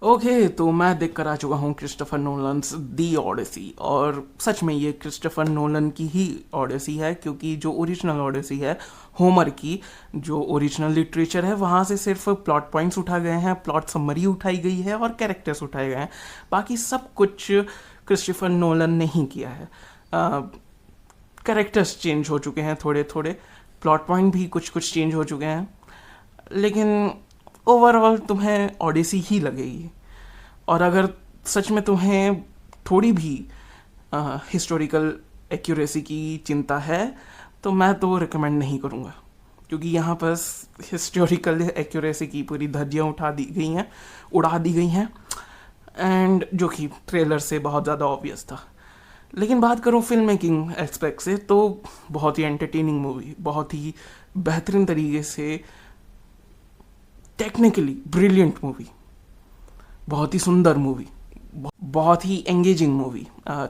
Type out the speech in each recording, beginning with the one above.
Okay, तो मैं देख कर आ चुका हूँ क्रिस्टोफर नोलन्स दी ऑडेसी। और सच में ये क्रिस्टोफर नोलन की ही ऑडेसी है, क्योंकि जो ओरिजिनल ऑडेसी है होमर की, जो ओरिजिनल लिटरेचर है वहाँ से सिर्फ प्लॉट पॉइंट्स उठा गए हैं, प्लॉट समरी उठाई गई है और कैरेक्टर्स उठाए गए हैं। बाकी सब कुछ क्रिस्टोफर नोलन ने ही किया है। कैरेक्टर्स चेंज हो चुके हैं थोड़े थोड़े, प्लॉट पॉइंट भी कुछ कुछ चेंज हो चुके हैं, लेकिन ओवरऑल तुम्हें ओडिसी ही लगेगी। और अगर सच में तुम्हें थोड़ी भी हिस्टोरिकल एक्यूरेसी की चिंता है तो मैं तो रिकमेंड नहीं करूँगा, क्योंकि यहाँ पर हिस्टोरिकल एक्यूरेसी की पूरी धज्जियाँ उड़ा दी गई हैं, एंड जो कि ट्रेलर से बहुत ज़्यादा ऑब्वियस था। लेकिन बात करूँ फिल्म मेकिंग एस्पेक्ट से, तो बहुत ही एंटरटेनिंग मूवी, बहुत ही बेहतरीन तरीके से, टेक्निकली ब्रिलियंट मूवी, बहुत ही सुंदर मूवी, बहुत ही एंगेजिंग मूवी।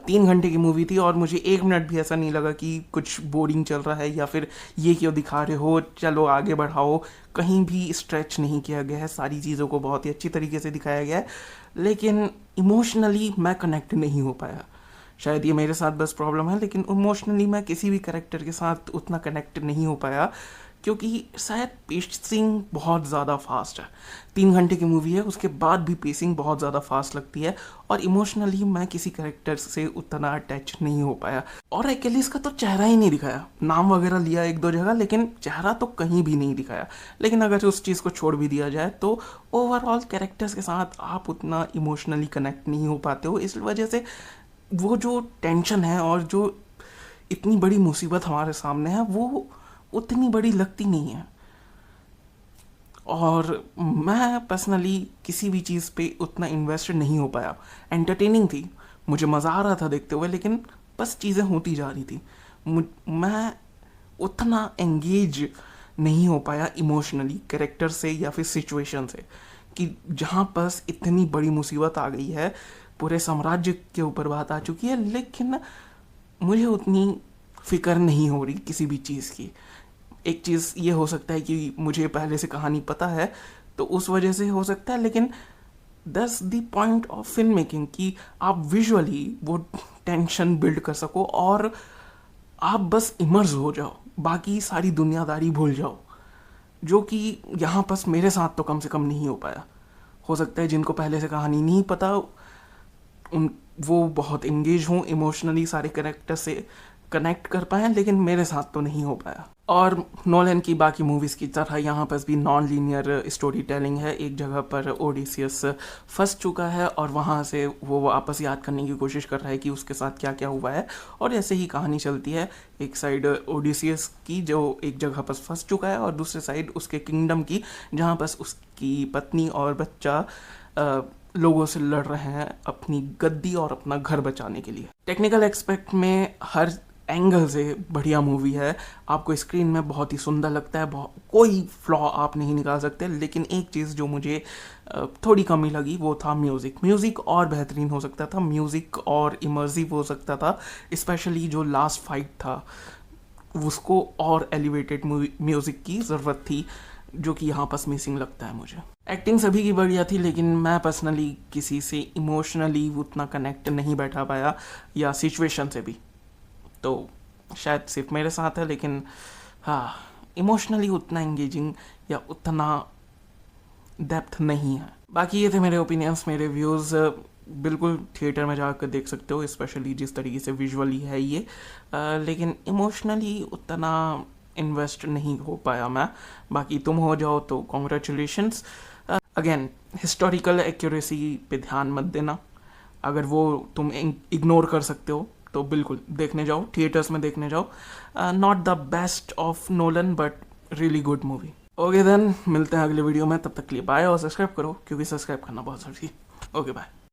3 घंटे की मूवी थी और मुझे 1 मिनट भी ऐसा नहीं लगा कि कुछ बोरिंग चल रहा है या फिर ये क्यों दिखा रहे हो, चलो आगे बढ़ाओ। कहीं भी स्ट्रेच नहीं किया गया है, सारी चीज़ों को बहुत ही अच्छी तरीके से दिखाया गया है, लेकिन इमोशनली मैं कनेक्ट नहीं हो पाया। शायद ये मेरे साथ बस प्रॉब्लम है, लेकिन इमोशनली मैं किसी भी कैरेक्टर के साथ उतना कनेक्ट नहीं हो पाया, क्योंकि शायद पेसिंग बहुत ज़्यादा फास्ट है। 3 घंटे की मूवी है, उसके बाद भी पेसिंग बहुत ज़्यादा फास्ट लगती है, और इमोशनली मैं किसी कैरेक्टर से उतना अटैच नहीं हो पाया। और एक्चुअली इसका तो चेहरा ही नहीं दिखाया, नाम वगैरह लिया 1-2 जगह, लेकिन चेहरा तो कहीं भी नहीं दिखाया। लेकिन अगर उस चीज़ को छोड़ भी दिया जाए तो ओवरऑल कैरेक्टर्स के साथ आप उतना इमोशनली कनेक्ट नहीं हो पाते हो। इस वजह से वो जो टेंशन है और जो इतनी बड़ी मुसीबत हमारे सामने है, वो उतनी बड़ी लगती नहीं है। और मैं पर्सनली किसी भी चीज़ पे उतना इन्वेस्टेड नहीं हो पाया। एंटरटेनिंग थी, मुझे मज़ा आ रहा था देखते हुए, लेकिन बस चीज़ें होती जा रही थी। मैं उतना एंगेज नहीं हो पाया इमोशनली कैरेक्टर से या फिर सिचुएशन से, कि जहाँ बस इतनी बड़ी मुसीबत आ गई है, पूरे साम्राज्य के ऊपर बात आ चुकी है, लेकिन मुझे उतनी फिक्र नहीं हो रही किसी भी चीज़ की। एक चीज़ ये हो सकता है कि मुझे पहले से कहानी पता है, तो उस वजह से हो सकता है, लेकिन that's the point of film making, कि आप विजुअली वो टेंशन बिल्ड कर सको और आप बस इमर्ज हो जाओ, बाकी सारी दुनियादारी भूल जाओ, जो कि यहाँ बस मेरे साथ तो कम से कम नहीं हो पाया। हो सकता है जिनको पहले से कहानी नहीं पता उन वो बहुत एंगेज हों इमोशनली, सारे कैरेक्टर से कनेक्ट कर पाए, लेकिन मेरे साथ तो नहीं हो पाया। और नोलन की बाकी मूवीज़ की तरह यहाँ पर भी नॉन लीनियर स्टोरी टेलिंग है। एक जगह पर ओडिसियस फंस चुका है और वहाँ से वो वापस याद करने की कोशिश कर रहा है कि उसके साथ क्या क्या हुआ है, और ऐसे ही कहानी चलती है। एक साइड ओडिसियस की जो एक जगह पर फंस चुका है, और दूसरे साइड उसके किंगडम की, जहाँ पर उसकी पत्नी और बच्चा लोगों से लड़ रहे हैं अपनी गद्दी और अपना घर बचाने के लिए। टेक्निकल एक्सपेक्ट में हर एंगल से बढ़िया मूवी है। आपको स्क्रीन में बहुत ही सुंदर लगता है, कोई फ्लॉ आप नहीं निकाल सकते। लेकिन एक चीज़ जो मुझे थोड़ी कमी लगी वो था म्यूज़िक और बेहतरीन हो सकता था, म्यूज़िक और इमर्सिव हो सकता था। स्पेशली जो लास्ट फाइट था उसको और एलिवेटेड म्यूज़िक की ज़रूरत थी, जो कि यहाँ पास मिसिंग लगता है मुझे। एक्टिंग सभी की बढ़िया थी, लेकिन मैं पर्सनली किसी से इमोशनली उतना कनेक्ट नहीं बैठा पाया, या सिचुएशन से भी। तो शायद सिर्फ मेरे साथ है, लेकिन हाँ, इमोशनली उतना एंगेजिंग या उतना डेप्थ नहीं है। बाकी ये थे मेरे ओपिनियंस, मेरे व्यूज़। बिल्कुल थिएटर में जाकर देख सकते हो, स्पेशली जिस तरीके से विजुअली है ये, लेकिन इमोशनली उतना इन्वेस्ट नहीं हो पाया मैं। बाकी तुम हो जाओ तो कॉन्ग्रेचुलेशंस। अगेन, हिस्टोरिकल एक्यूरेसी पे ध्यान मत देना। अगर वो तुम इग्नोर कर सकते हो तो बिल्कुल देखने जाओ, थिएटर्स में देखने जाओ। Not the best of Nolan, but really good movie. Okay then, मिलते हैं अगले वीडियो में। तब तक के लिए बाय, और सब्सक्राइब करो, क्योंकि सब्सक्राइब करना बहुत ज़रूरी है। Okay bye.